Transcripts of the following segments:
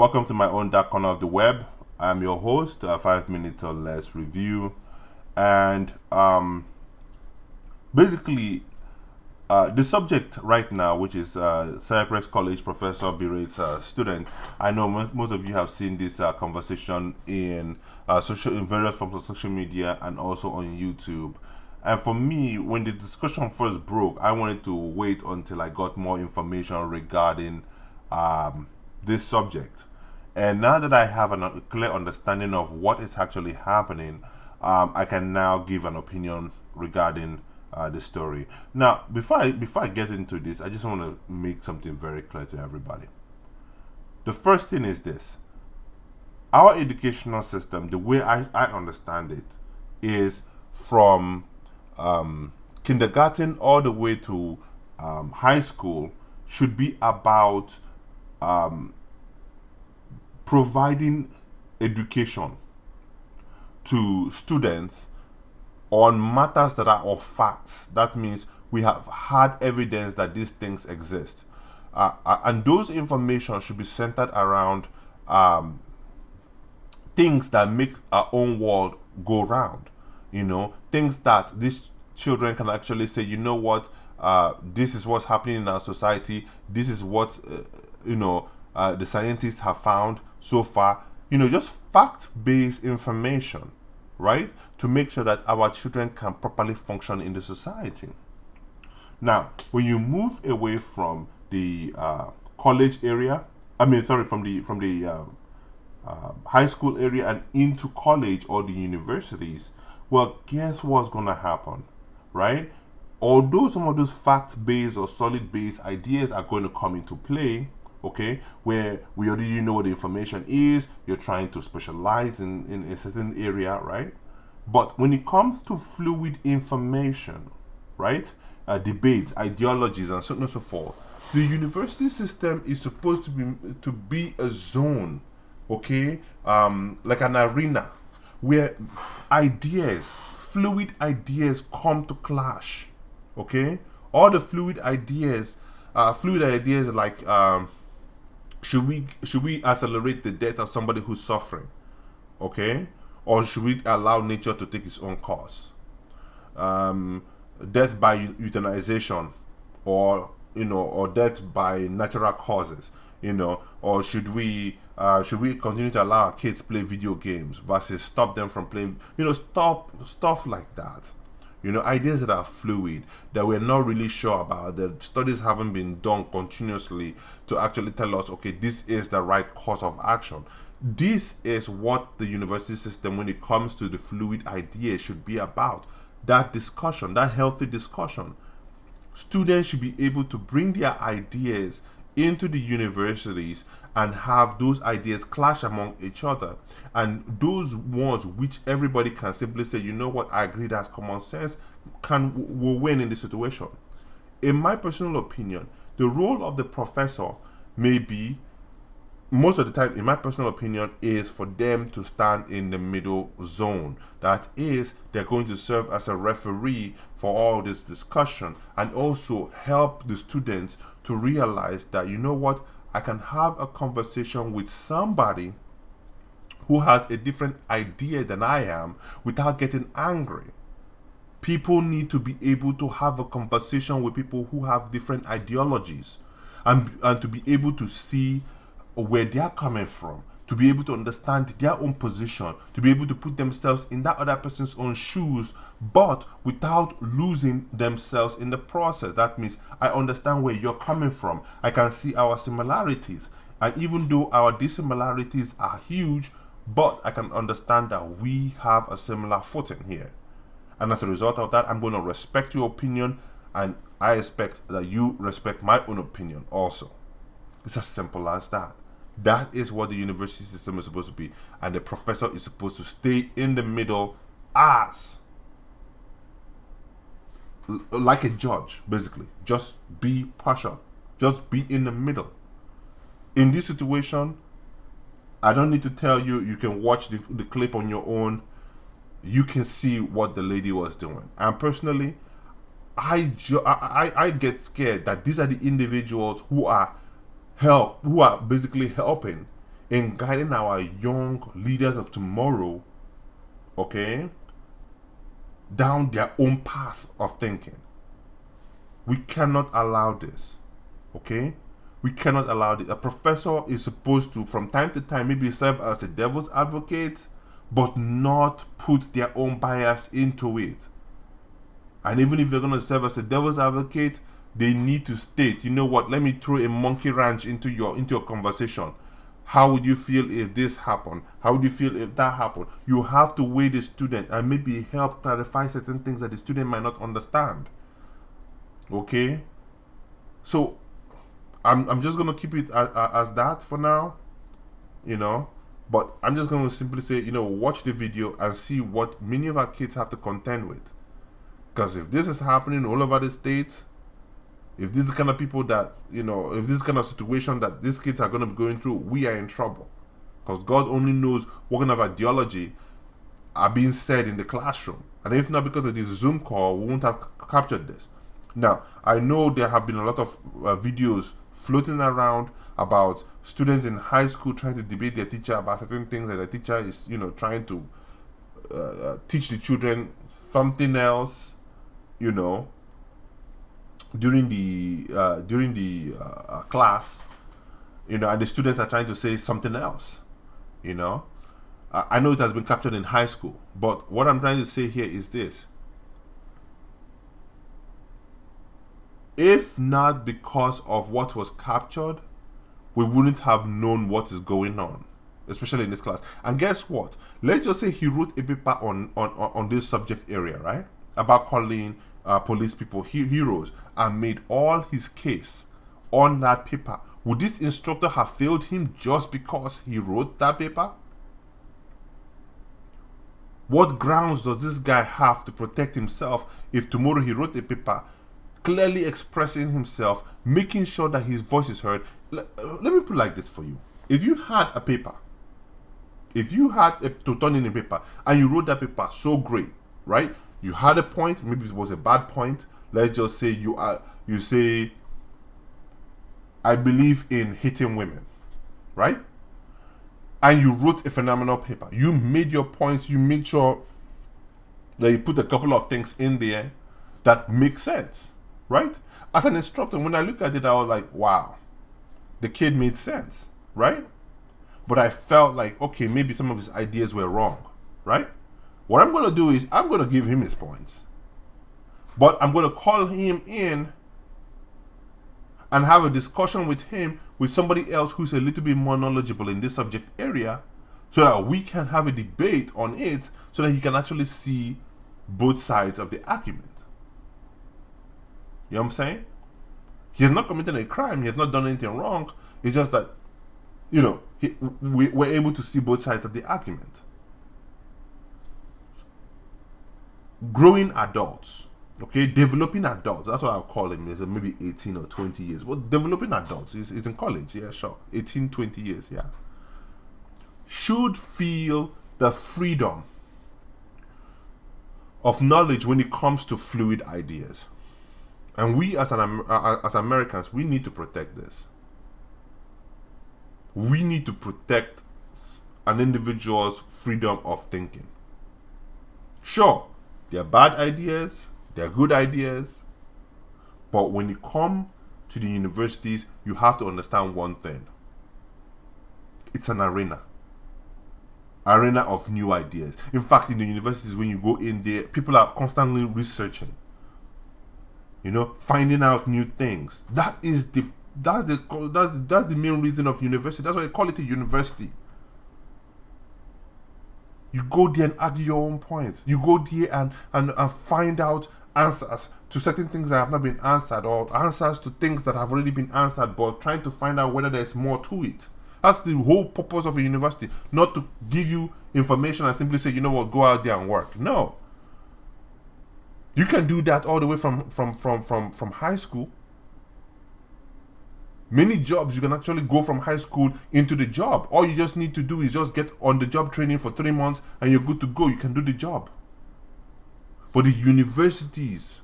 Welcome to my own dark corner of the web. I'm your host, 5 minutes or less review, and basically the subject right now, which is Cypress College Professor Berates student. I know most of you have seen this conversation in various forms of social media and also on YouTube. And for me, when the discussion first broke, I wanted to wait until I got more information regarding this subject. And now that I have a clear understanding of what is actually happening, I can now give an opinion regarding the story. Now, before I get into this, I just want to make something very clear to everybody. The first thing is this: our educational system, the way I understand it, is from kindergarten all the way to high school, should be about providing education to students on matters that are of facts. That means we have had evidence that these things exist. And those information should be centered around things that make our own world go round. Things that these children can actually say, you know what, this is what's happening in our society. This is what, the scientists have found so far. Just fact-based information, right? To make sure that our children can properly function in the society. Now, when you move away from the college area, from the high school area and into college or the universities, well, guess what's going to happen, right? Although some of those fact-based or solid-based ideas are going to come into play, okay, where we already know what the information is, you're trying to specialize in a certain area, right? But when it comes to fluid information, right, debates, ideologies, and so on and so forth, the university system is supposed to be a zone, okay, like an arena where fluid ideas come to clash, okay? All the fluid ideas like should we accelerate the death of somebody who's suffering, okay? Or should we allow nature to take its own course? Death by euthanization, or death by natural causes, or should we continue to allow our kids play video games versus stop them from playing, stuff like that. Ideas that are fluid, that we're not really sure about, the studies haven't been done continuously to actually tell us, okay, this is the right course of action. This is what the university system, when it comes to the fluid ideas, should be about. That discussion, that healthy discussion. Students should be able to bring their ideas into the universities and have those ideas clash among each other. And those ones which everybody can simply say, you know what, I agree, that's common sense, will win in the situation. In my personal opinion, the role of the professor may be, most of the time, in my personal opinion, is for them to stand in the middle zone. That is, they're going to serve as a referee for all this discussion and also help the students to realize that, you know what, I can have a conversation with somebody who has a different idea than I am without getting angry. People need to be able to have a conversation with people who have different ideologies and to be able to see where they are coming from, to be able to understand their own position, to be able to put themselves in that other person's own shoes, but without losing themselves in the process. That means I understand where you're coming from. I can see our similarities. And even though our dissimilarities are huge, but I can understand that we have a similar footing here. And as a result of that, I'm going to respect your opinion, and I expect that you respect my own opinion also. It's as simple as that. That is what the university system is supposed to be. And the professor is supposed to stay in the middle as like a judge, basically. Just be partial. Just be in the middle. In this situation, I don't need to tell you. You can watch the clip on your own. You can see what the lady was doing. And personally, I get scared that these are the individuals who are basically helping in guiding our young leaders of tomorrow, okay, down their own path of thinking. We cannot allow this, okay? We cannot allow this. A professor is supposed to, from time to time, maybe serve as a devil's advocate, but not put their own bias into it. And even if they're going to serve as a devil's advocate, they need to state, you know what, let me throw a monkey wrench into your conversation. How would you feel if this happened? How would you feel if that happened? You have to weigh the student and maybe help clarify certain things that the student might not understand. Okay? So, I'm just going to keep it as that for now, you know. But I'm just going to simply say, you know, watch the video and see what many of our kids have to contend with. Because if this is happening all over the state, if this is the kind of people that, you know, if this is the kind of situation that these kids are going to be going through, we are in trouble. Because God only knows what kind of ideology are being said in the classroom. And if not because of this Zoom call, we won't have captured this. Now, I know there have been a lot of videos floating around about students in high school trying to debate their teacher about certain things, that the teacher is, you know, trying to teach the children something else, you know, during the class, you know, and the students are trying to say something else, you know. I know it has been captured in high school, but what I'm trying to say here is this. If not because of what was captured, we wouldn't have known what is going on, especially in this class. And guess what? Let's just say he wrote a paper on this subject area, right? About calling police people heroes, and made all his case on that paper. Would this instructor have failed him just because he wrote that paper? What grounds does this guy have to protect himself if tomorrow he wrote a paper clearly expressing himself, making sure that his voice is heard? Let me put it like this for you. If you had a paper, if you had to turn in a paper and you wrote that paper so great, right? You had a point, maybe it was a bad point. Let's just say you say, I believe in hitting women, right? And you wrote a phenomenal paper. You made your points, you made sure that you put a couple of things in there that make sense, right? As an instructor, when I look at it, I was like, wow, the kid made sense, right? But I felt like, okay, maybe some of his ideas were wrong, right? What I'm going to do is I'm going to give him his points. But I'm going to call him in and have a discussion with him with somebody else who's a little bit more knowledgeable in this subject area, so that we can have a debate on it, so that he can actually see both sides of the argument. You know what I'm saying? He has not committed a crime. He has not done anything wrong. It's just that, you know, we're able to see both sides of the argument. Growing adults, okay, developing adults, that's what I'll call him. There's maybe 18 or 20 years. Well, developing adults, he's in college, yeah, sure. 18, 20 years, yeah. Should feel the freedom of knowledge when it comes to fluid ideas. And we as Americans, we need to protect this. We need to protect an individual's freedom of thinking. Sure, they're bad ideas, they're good ideas, but when you come to the universities, you have to understand one thing. It's an arena of new ideas. In fact, in the universities, when you go in there, people are constantly researching, you know, finding out new things. That's the main reason of university. That's why they call it a university. You go there and argue your own points. You go there and find out answers to certain things that have not been answered, or answers to things that have already been answered, but trying to find out whether there's more to it. That's the whole purpose of a university. Not to give you information and simply say, you know what, go out there and work. No. You can do that all the way from high school. Many jobs, you can actually go from high school into the job. All you just need to do is just get on the job training for 3 months and you're good to go. You can do the job. For the universities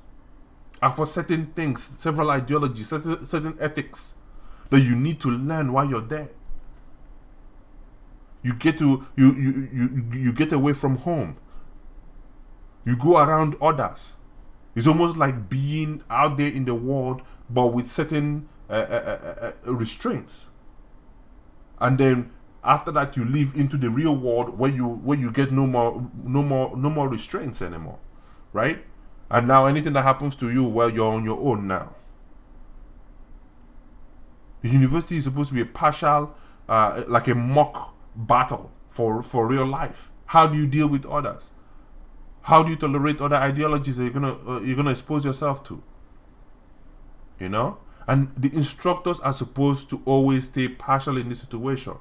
are for certain things, several ideologies, certain ethics that you need to learn while you're there. You get to you get away from home. You go around others. It's almost like being out there in the world, but with certain restraints. And then after that, you live into the real world where you get no more restraints anymore, right? And now anything that happens to you, well, you're on your own now. The university is supposed to be a partial, like a mock battle for real life. How do you deal with others? How do you tolerate other ideologies that you're gonna expose yourself to? You know, and the instructors are supposed to always stay partial in this situation.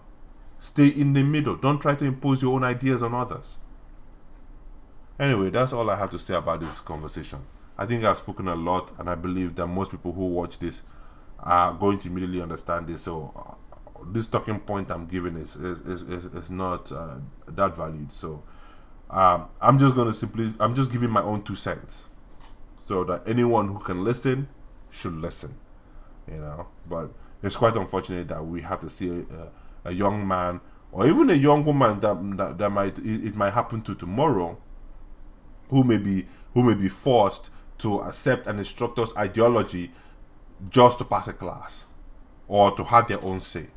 Stay in the middle. Don't try to impose your own ideas on others. Anyway, that's all I have to say about this conversation. I think I've spoken a lot, and I believe that most people who watch this are going to immediately understand this. So, this talking point I'm giving is not that valid. So, I'm just giving my own 2 cents, so that anyone who can listen should listen. You know, but it's quite unfortunate that we have to see a young man or even a young woman that might it might happen to tomorrow, who may be forced to accept an instructor's ideology just to pass a class or to have their own say,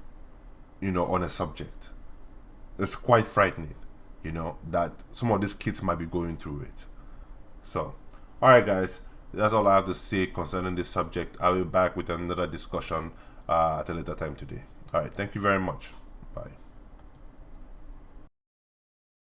you know, on a subject. It's quite frightening, you know, that some of these kids might be going through it. So, all right, guys, that's all I have to say concerning this subject. I'll be back with another discussion at a later time today. All right, thank you very much.